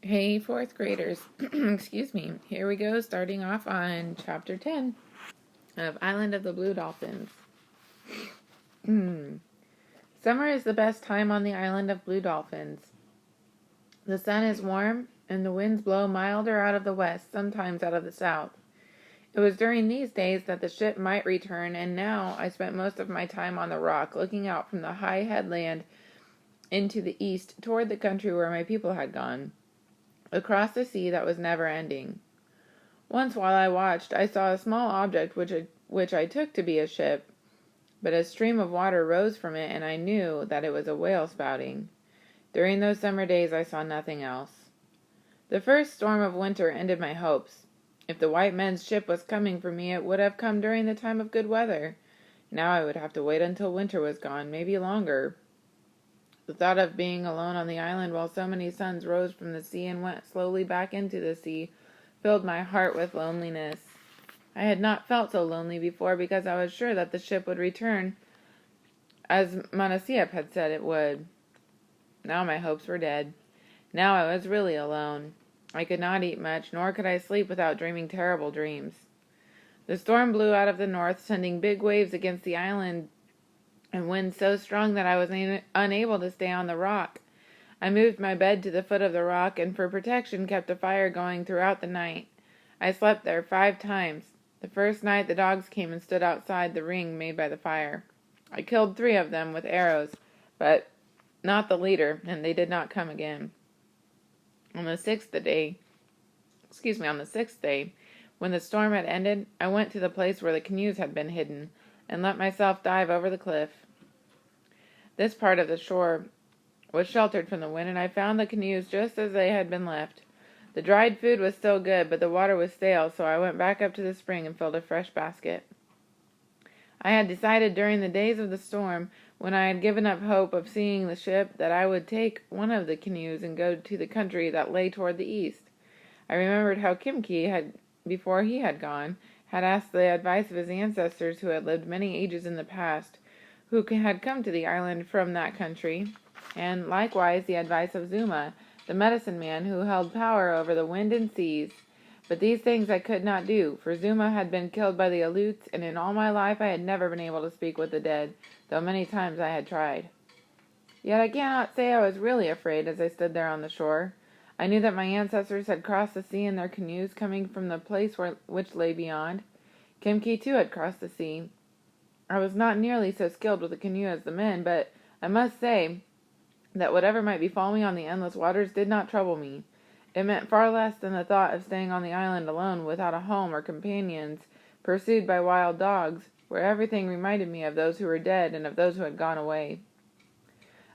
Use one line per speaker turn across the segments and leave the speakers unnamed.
Hey, fourth graders. Excuse me. Here we go, starting off on chapter 10 of Island of the Blue Dolphins. Summer is the best time on the Island of Blue Dolphins. The sun is warm, and the winds blow milder out of the west, sometimes out of the south. It was during these days that the ship might return, and now I spent most of my time on the rock, looking out from the high headland into the east toward the country where my people had gone, across the sea that was never ending. Once while I watched, I saw a small object which I took to be a ship, but a stream of water rose from it, and I knew that it was a whale spouting. During those summer days I saw nothing else. The first storm of winter ended my hopes. If the white men's ship was coming for me, it would have come during the time of good weather. Now I would have to wait until winter was gone, maybe longer. The thought of being alone on the island while so many suns rose from the sea and went slowly back into the sea filled my heart with loneliness. I had not felt so lonely before because I was sure that the ship would return, as Manasiep had said it would. Now my hopes were dead. Now I was really alone. I could not eat much, nor could I sleep without dreaming terrible dreams. The storm blew out of the north, sending big waves against the island and winds so strong that I was unable to stay on the rock. I moved my bed to the foot of the rock, and for protection kept a fire going throughout the night. I slept there 5 times. The first night the dogs came and stood outside the ring made by the fire. I killed 3 of them with arrows, but not the leader, and they did not come again. On the sixth day, when the storm had ended, I went to the place where the canoes had been hidden, and let myself dive over the cliff. This part of the shore was sheltered from the wind, and I found the canoes just as they had been left. The dried food was still good, but the water was stale, so I went back up to the spring and filled a fresh basket. I had decided during the days of the storm, when I had given up hope of seeing the ship, that I would take one of the canoes and go to the country that lay toward the east. I remembered how Kimki had, before he had gone, had asked the advice of his ancestors who had lived many ages in the past, who had come to the island from that country, and likewise the advice of Zuma, the medicine man who held power over the wind and seas. But these things I could not do, for Zuma had been killed by the Aleuts, and in all my life I had never been able to speak with the dead, though many times I had tried. Yet I cannot say I was really afraid as I stood there on the shore. I knew that my ancestors had crossed the sea in their canoes, coming from the place which lay beyond. Kimki too had crossed the sea. I was not nearly so skilled with a canoe as the men, but I must say that whatever might befall me on the endless waters did not trouble me. It meant far less than the thought of staying on the island alone without a home or companions, pursued by wild dogs, where everything reminded me of those who were dead and of those who had gone away.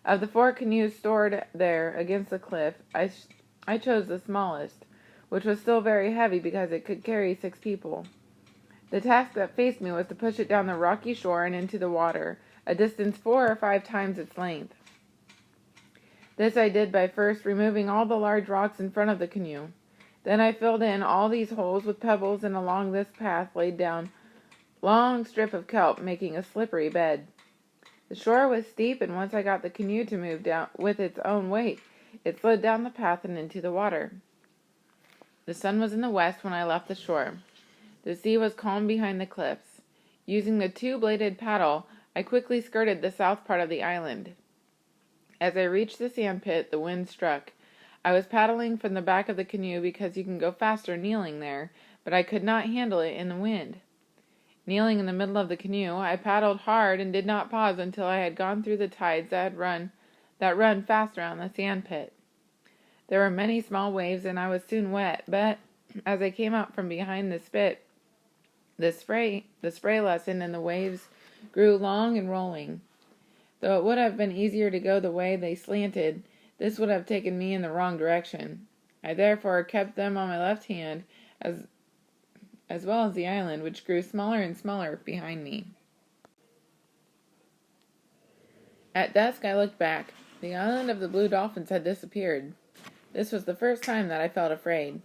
Of the 4 canoes stored there against the cliff, I chose the smallest, which was still very heavy because it could carry 6 people. The task that faced me was to push it down the rocky shore and into the water, a distance 4 or 5 times its length. This I did by first removing all the large rocks in front of the canoe. Then I filled in all these holes with pebbles, and along this path laid down a long strip of kelp, making a slippery bed. The shore was steep, and once I got the canoe to move down with its own weight, it slid down the path and into the water. The sun was in the west when I left the shore. The sea was calm behind the cliffs. Using the 2-bladed paddle, I quickly skirted the south part of the island. As I reached the sand pit, the wind struck. I was paddling from the back of the canoe because you can go faster kneeling there, but I could not handle it in the wind. Kneeling in the middle of the canoe, I paddled hard and did not pause until I had gone through the tides that run fast around the sand pit. There were many small waves, and I was soon wet, but as I came out from behind the spit, the spray lessened and the waves grew long and rolling. Though it would have been easier to go the way they slanted, this would have taken me in the wrong direction. I therefore kept them on my left hand, as well as the island, which grew smaller and smaller behind me. At dusk I looked back. The island of the Blue Dolphins had disappeared. This was the first time that I felt afraid.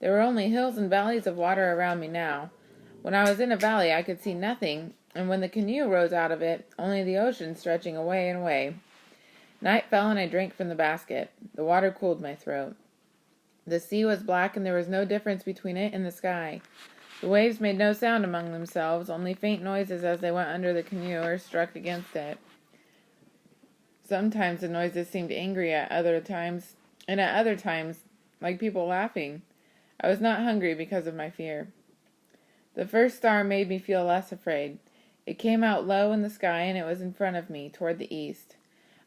There were only hills and valleys of water around me now. When I was in a valley I could see nothing, and when the canoe rose out of it, only the ocean stretching away and away. Night fell and I drank from the basket. The water cooled my throat. The sea was black, and there was no difference between it and the sky. The waves made no sound among themselves, only faint noises as they went under the canoe or struck against it. Sometimes the noises seemed angry at other times, and at other times like people laughing. I was not hungry because of my fear. The first star made me feel less afraid. It came out low in the sky, and it was in front of me, toward the east.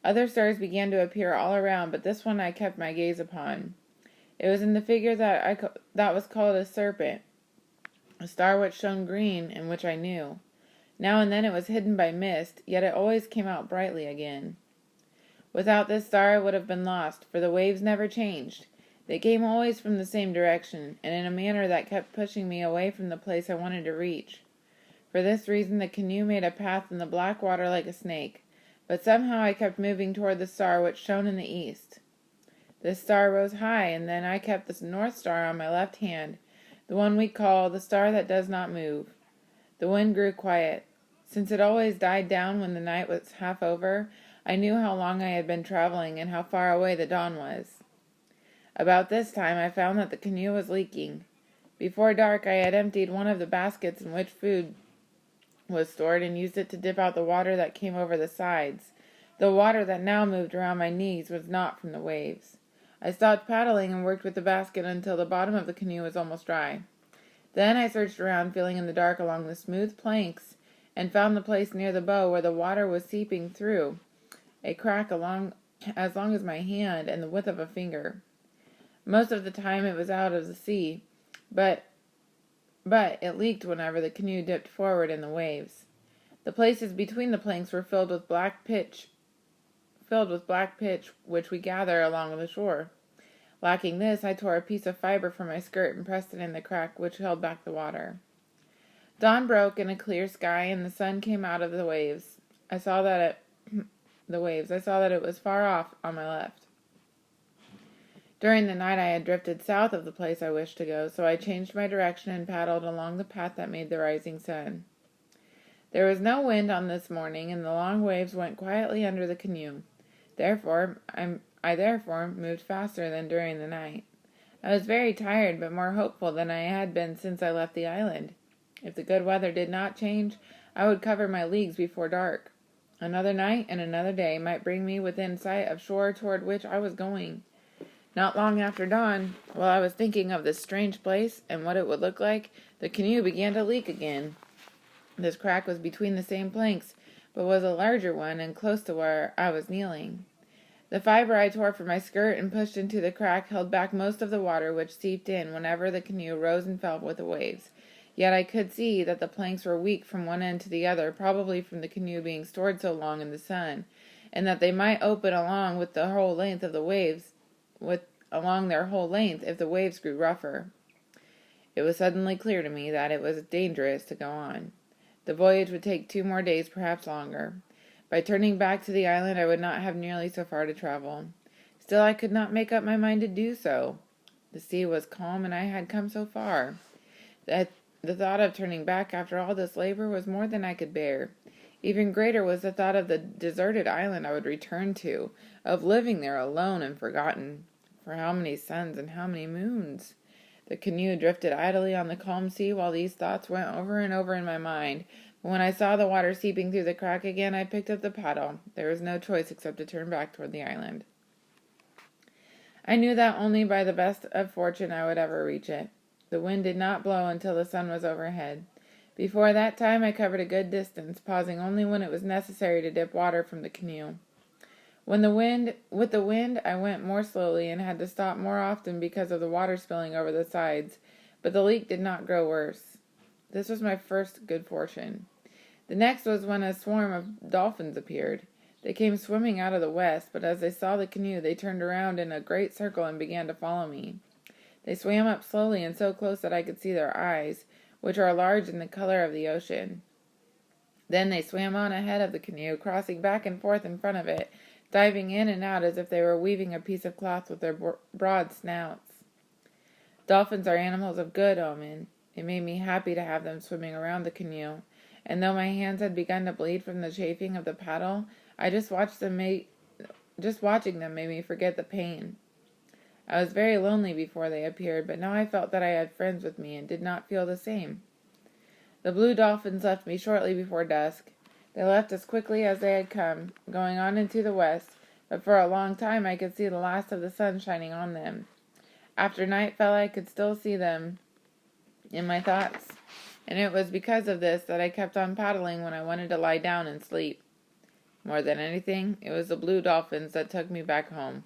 Other stars began to appear all around, but this one I kept my gaze upon. It was in the figure that was called a serpent, a star which shone green, and which I knew. Now and then it was hidden by mist, yet it always came out brightly again. Without this star I would have been lost, for the waves never changed. They came always from the same direction, and in a manner that kept pushing me away from the place I wanted to reach. For this reason the canoe made a path in the black water like a snake, but somehow I kept moving toward the star which shone in the east. This star rose high, and then I kept the north star on my left hand, the one we call the star that does not move. The wind grew quiet. Since it always died down when the night was half over, I knew how long I had been traveling and how far away the dawn was. About this time I found that the canoe was leaking. Before dark I had emptied one of the baskets in which food was stored and used it to dip out the water that came over the sides. The water that now moved around my knees was not from the waves. I stopped paddling and worked with the basket until the bottom of the canoe was almost dry. Then I searched around, feeling in the dark along the smooth planks, and found the place near the bow where the water was seeping through, a crack as long as my hand and the width of a finger. Most of the time it was out of the sea, but it leaked whenever the canoe dipped forward in the waves. The places between the planks were filled with black pitch, which we gather along the shore. Lacking this, I tore a piece of fiber from my skirt and pressed it in the crack which held back the water. Dawn broke in a clear sky, and the sun came out of the waves. I saw that it was far off on my left. During the night I had drifted south of the place I wished to go, so I changed my direction and paddled along the path that made the rising sun. There was no wind on this morning, and the long waves went quietly under the canoe. I therefore moved faster than during the night. I was very tired, but more hopeful than I had been since I left the island. If the good weather did not change, I would cover my leagues before dark. Another night and another day might bring me within sight of shore toward which I was going. Not long after dawn, while I was thinking of this strange place and what it would look like, the canoe began to leak again. This crack was between the same planks, but was a larger one and close to where I was kneeling. The fiber I tore from my skirt and pushed into the crack held back most of the water which seeped in whenever the canoe rose and fell with the waves. Yet I could see that the planks were weak from one end to the other, probably from the canoe being stored so long in the sun, and that they might open along with the whole length of the waves, if the waves grew rougher. It was suddenly clear to me that it was dangerous to go on. The voyage would take 2 more days, perhaps longer. By turning back to the island I would not have nearly so far to travel. Still I could not make up my mind to do so. The sea was calm, and I had come so far. The thought of turning back after all this labor was more than I could bear. Even greater was the thought of the deserted island I would return to, of living there alone and forgotten. For how many suns and how many moons? The canoe drifted idly on the calm sea while these thoughts went over and over in my mind. But when I saw the water seeping through the crack again, I picked up the paddle. There was no choice except to turn back toward the island. I knew that only by the best of fortune I would ever reach it. The wind did not blow until the sun was overhead. Before that time I covered a good distance, pausing only when it was necessary to dip water from the canoe. With the wind, I went more slowly and had to stop more often because of the water spilling over the sides, but the leak did not grow worse. This was my first good fortune. The next was when a swarm of dolphins appeared. They came swimming out of the west, but as they saw the canoe, they turned around in a great circle and began to follow me. They swam up slowly and so close that I could see their eyes, which are large and the color of the ocean. Then they swam on ahead of the canoe, crossing back and forth in front of it, diving in and out as if they were weaving a piece of cloth with their broad snouts. Dolphins are animals of good omen. It made me happy to have them swimming around the canoe, and though my hands had begun to bleed from the chafing of the paddle, just watching them made me forget the pain. I was very lonely before they appeared, but now I felt that I had friends with me and did not feel the same. The blue dolphins left me shortly before dusk. They left as quickly as they had come, going on into the west, but for a long time I could see the last of the sun shining on them. After night fell, I could still see them in my thoughts, and it was because of this that I kept on paddling when I wanted to lie down and sleep. More than anything, it was the blue dolphins that took me back home.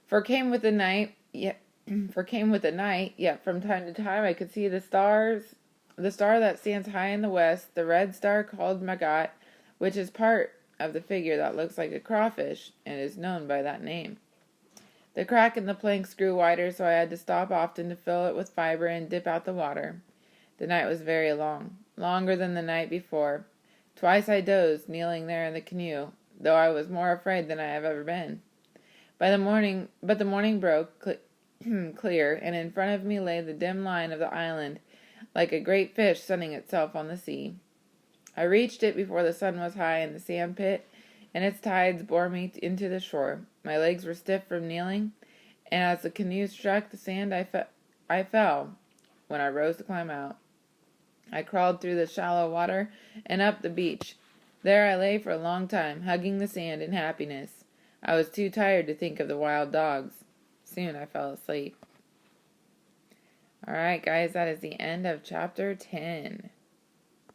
For came with the night, yet from time to time I could see the star that stands high in the west, the red star called Magat, which is part of the figure that looks like a crawfish and is known by that name. The crack in the planks grew wider, so I had to stop often to fill it with fiber and dip out the water. The night was very long, longer than the night before. Twice I dozed, kneeling there in the canoe, though I was more afraid than I have ever been. But the morning broke clear, and in front of me lay the dim line of the island, like a great fish sunning itself on the sea. I reached it before the sun was high in the sand pit, and its tides bore me into the shore. My legs were stiff from kneeling, and as the canoe struck the sand, I fell. When I rose to climb out, I crawled through the shallow water and up the beach. There I lay for a long time, hugging the sand in happiness. I was too tired to think of the wild dogs. Soon I fell asleep. Alright, guys, that is the end of chapter 10.